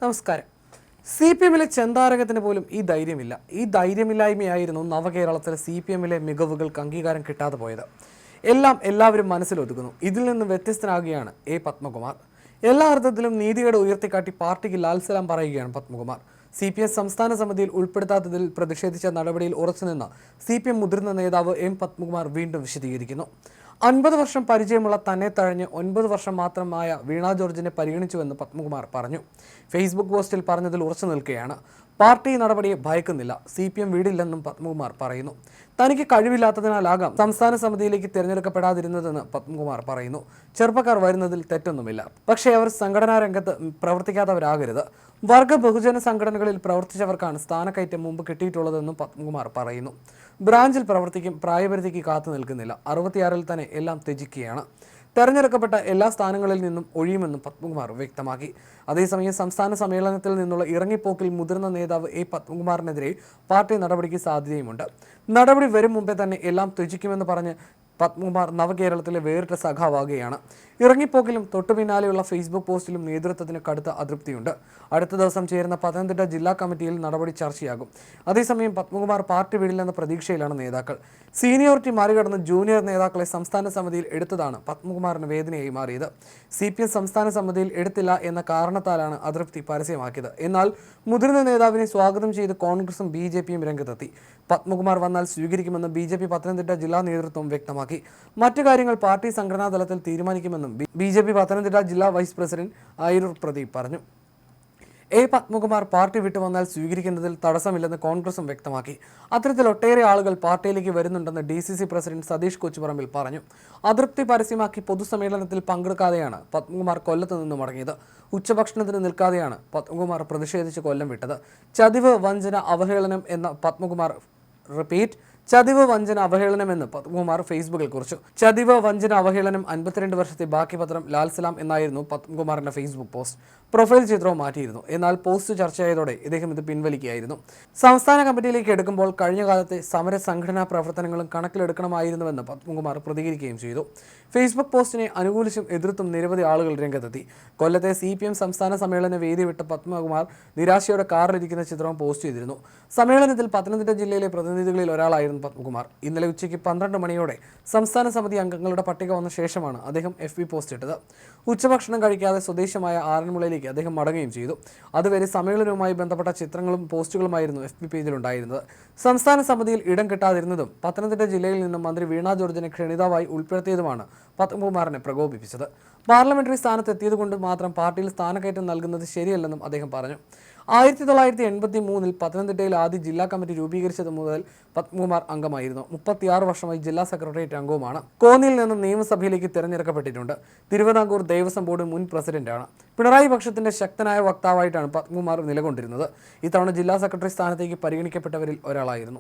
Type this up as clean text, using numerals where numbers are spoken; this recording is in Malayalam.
നമസ്കാരം. CPM-ലെ ചെന്താരകത്തിന് പോലും ഈ ധൈര്യമില്ല. ഈ ധൈര്യമില്ലായ്മയായിരുന്നു നവകേരളത്തിലെ CPM-ലെ മികവുകൾക്ക് അംഗീകാരം കിട്ടാതെ പോയത്. എല്ലാവരും മനസ്സിലൊതുക്കുന്നു. ഇതിൽ നിന്ന് വ്യത്യസ്തനാകുകയാണ് പത്മകുമാർ. എല്ലാ അർത്ഥത്തിലും നീതികേട് ഉയർത്തിക്കാട്ടി പാർട്ടിക്ക് ലാൽസലാം പറയുകയാണ് പത്മകുമാർ. CPM സംസ്ഥാന സമിതിയിൽ ഉൾപ്പെടുത്താത്തതിൽ പ്രതിഷേധിച്ച നടപടിയിൽ ഉറച്ചുനിന്ന CPM മുതിർന്ന നേതാവ് പത്മകുമാർ വീണ്ടും വിശദീകരിക്കുന്നു. 50 വർഷം പരിചയമുള്ള തന്നെ തഴഞ്ഞ് 9 വർഷം മാത്രമായ വീണ ജോർജിനെ പരിഗണിച്ചുവെന്ന് പത്മകുമാർ പറഞ്ഞു. ഫേസ്ബുക്ക് പോസ്റ്റിൽ പറഞ്ഞതിൽ ഉറച്ചു നിൽക്കുകയാണ്. പാർട്ടി നടപടിയെ ഭയക്കുന്നില്ല, CPM വീടില്ലെന്നും പത്മകുമാർ പറയുന്നു. തനിക്ക് കഴിവില്ലാത്തതിനാലാകാം സംസ്ഥാന സമിതിയിലേക്ക് തിരഞ്ഞെടുക്കപ്പെടാതിരുന്നതെന്ന് പത്മകുമാർ പറയുന്നു. ചെറുപ്പക്കാർ വരുന്നതിൽ തെറ്റൊന്നുമില്ല, പക്ഷേ അവർ സംഘടനാ രംഗത്ത് പ്രവർത്തിക്കാത്തവരാകരുത്. വർഗ ബഹുജന സംഘടനകളിൽ പ്രവർത്തിച്ചവർക്കാണ് സ്ഥാനക്കയറ്റം മുമ്പ് കിട്ടിയിട്ടുള്ളതെന്നും പത്മകുമാർ പറയുന്നു. ബ്രാഞ്ചിൽ പ്രവർത്തിക്കും, പ്രായപരിധിക്ക് കാത്തു നിൽക്കുന്നില്ല, 66-ൽ തന്നെ എല്ലാം ത്യജിക്കുകയാണ്. തെരഞ്ഞെടുക്കപ്പെട്ട എല്ലാ സ്ഥാനങ്ങളിൽ നിന്നും ഒഴിയുമെന്നും പത്മകുമാർ വ്യക്തമാക്കി. അതേസമയം സംസ്ഥാന സമ്മേളനത്തിൽ നിന്നുള്ള ഇറങ്ങിപ്പോക്കിൽ മുതിർന്ന നേതാവ് പത്മകുമാറിനെതിരെ പാർട്ടി നടപടിക്ക് സാധ്യതയുമുണ്ട്. നടപടി വരും മുമ്പേ തന്നെ എല്ലാം ത്യജിക്കുമെന്ന് പറഞ്ഞ് പത്മകുമാർ നവകേരളത്തിലെ വേറിട്ട സഖാവാകുകയാണ്. ഇറങ്ങിപ്പോക്കിലും തൊട്ടുപിന്നാലെയുള്ള ഫേസ്ബുക്ക് പോസ്റ്റിലും നേതൃത്വത്തിന് കടുത്ത അതൃപ്തിയുണ്ട്. അടുത്ത ദിവസം ചേരുന്ന പത്തനംതിട്ട ജില്ലാ കമ്മിറ്റിയിൽ നടപടി ചർച്ചയാകും. അതേസമയം പത്മകുമാർ പാർട്ടി വിടില്ലെന്ന പ്രതീക്ഷയിലാണ് നേതാക്കൾ. സീനിയോറിറ്റി മറികടന്ന് ജൂനിയർ നേതാക്കളെ സംസ്ഥാന സമിതിയിൽ എടുത്തതാണ് പത്മകുമാറിന് വേദനയായി മാറിയത്. CPM സംസ്ഥാന സമിതിയിൽ എടുത്തില്ല എന്ന കാരണത്താലാണ് അതൃപ്തി പരസ്യമാക്കിയത്. എന്നാൽ മുതിർന്ന നേതാവിനെ സ്വാഗതം ചെയ്ത് കോൺഗ്രസും BJP-യും രംഗത്തെത്തി. പത്മകുമാർ വന്നാൽ സ്വീകരിക്കുമെന്ന് BJP പത്തനംതിട്ട ജില്ലാ നേതൃത്വം വ്യക്തമാക്കി. മറ്റു കാര്യങ്ങൾ പാർട്ടി സംഘടനാ തലത്തിൽ തീരുമാനിക്കുമെന്നും BJP പത്തനംതിട്ട ജില്ലാ വൈസ് പ്രസിഡന്റ് ആയിരൂർ പ്രദീപ് പറഞ്ഞു. പത്മകുമാർ പാർട്ടി വിട്ടു വന്നാൽ സ്വീകരിക്കുന്നതിൽ തടസ്സമില്ലെന്ന് കോൺഗ്രസും വ്യക്തമാക്കി. അത്തരത്തിൽ ഒട്ടേറെ ആളുകൾ പാർട്ടിയിലേക്ക് വരുന്നുണ്ടെന്ന് DCC പ്രസിഡന്റ് സതീഷ് കൊച്ചുപറമ്പിൽ പറഞ്ഞു. അതൃപ്തി പരസ്യമാക്കി പൊതുസമ്മേളനത്തിൽ പങ്കെടുക്കാതെയാണ് പത്മകുമാർ കൊല്ലത്ത് നിന്ന് മടങ്ങിയത്. ഉച്ചഭക്ഷണത്തിന് നിൽക്കാതെയാണ് പത്മകുമാർ പ്രതിഷേധിച്ച് കൊല്ലം വിട്ടത്. ചതിവ്, വഞ്ചന, അവഹേളനം എന്ന പത്മകുമാർ ചതിവ്, വഞ്ചന, അവഹേളനമെന്ന് പത്മകുമാർ ഫേസ്ബുക്കിൽ കുറിച്ചു. ചതിവ്, വഞ്ചന, അവഹേളനം 52 വർഷത്തെ ബാക്കി പത്രം ലാൽസലാം എന്നായിരുന്നു പത്മകുമാറിന്റെ ഫേസ്ബുക്ക് പോസ്റ്റ്. പ്രൊഫൈൽ ചിത്രവും മാറ്റിയിരുന്നു. എന്നാൽ പോസ്റ്റ് ചർച്ചയായതോടെ ഇദ്ദേഹം ഇത് പിൻവലിക്കുകയായിരുന്നു. സംസ്ഥാന കമ്മിറ്റിയിലേക്ക് എടുക്കുമ്പോൾ കഴിഞ്ഞ കാലത്തെ സമര സംഘടനാ പ്രവർത്തനങ്ങളും കണക്കിലെടുക്കണമായിരുന്നുവെന്ന് പത്മകുമാർ പ്രതികരിക്കുകയും ചെയ്തു. ഫേസ്ബുക്ക് പോസ്റ്റിനെ അനുകൂലിച്ചും എതിർത്തും നിരവധി ആളുകൾ രംഗത്തെത്തി. കൊല്ലത്തെ CPM സംസ്ഥാന സമ്മേളന വേദി വിട്ട പത്മകുമാർ നിരാശയോടെ കാറിലിരിക്കുന്ന ചിത്രവും പോസ്റ്റ് ചെയ്തിരുന്നു. സമ്മേളനത്തിൽ പത്തനംതിട്ട ജില്ലയിലെ പ്രതിനിധികളിൽ ഒരാളായിരുന്നു പത്മകുമാർ. ഇന്നലെ ഉച്ചയ്ക്ക് 12 മണിയോടെ സംസ്ഥാന സമിതി അംഗങ്ങളുടെ പട്ടിക വന്ന ശേഷമാണ് അദ്ദേഹം FB പോസ്റ്റ് ഇട്ടത്. ഉച്ചഭക്ഷണം കഴിക്കാതെ സ്വദേശമായ ആറന്മുളയിലേക്ക് അദ്ദേഹം മടങ്ങുകയും ചെയ്തു. അതുവരെ സമ്മേളനവുമായി ബന്ധപ്പെട്ട ചിത്രങ്ങളും പോസ്റ്റുകളുമായിരുന്നു FB പേജിലുണ്ടായിരുന്നത്. സംസ്ഥാന സമിതിയിൽ ഇടം കിട്ടാതിരുന്നതും പത്തനംതിട്ട ജില്ലയിൽ നിന്നും മന്ത്രി വീണ ജോർജിനെ ക്ഷണിതാവായി ഉൾപ്പെടുത്തിയതുമാണ് പത്മകുമാറിനെ പ്രകോപിപ്പിച്ചത്. പാർലമെന്ററി സ്ഥാനത്തെത്തിയതുകൊണ്ട് മാത്രം പാർട്ടിയിൽ സ്ഥാനക്കയറ്റം നൽകുന്നത് ശരിയല്ലെന്നും അദ്ദേഹം പറഞ്ഞു. 1983-ൽ പത്തനംതിട്ടയിൽ ആദ്യ ജില്ലാ കമ്മിറ്റി രൂപീകരിച്ചത് മുതൽ പത്മകുമാർ അംഗമായിരുന്നു. 36 വർഷമായി ജില്ലാ സെക്രട്ടേറിയറ്റ് അംഗവുമാണ്. കോന്നിയിൽ നിന്നും നിയമസഭയിലേക്ക് തിരഞ്ഞെടുക്കപ്പെട്ടിട്ടുണ്ട്. തിരുവിതാംകൂർ ദേവസ്വം ബോർഡ് മുൻ പ്രസിഡന്റാണ്. പിണറായി പക്ഷത്തിന്റെ ശക്തനായ വക്താവായിട്ടാണ് പത്മകുമാർ നിലകൊണ്ടിരുന്നത്. ഇത്തവണ ജില്ലാ സെക്രട്ടറി സ്ഥാനത്തേക്ക് പരിഗണിക്കപ്പെട്ടവരിൽ ഒരാളായിരുന്നു.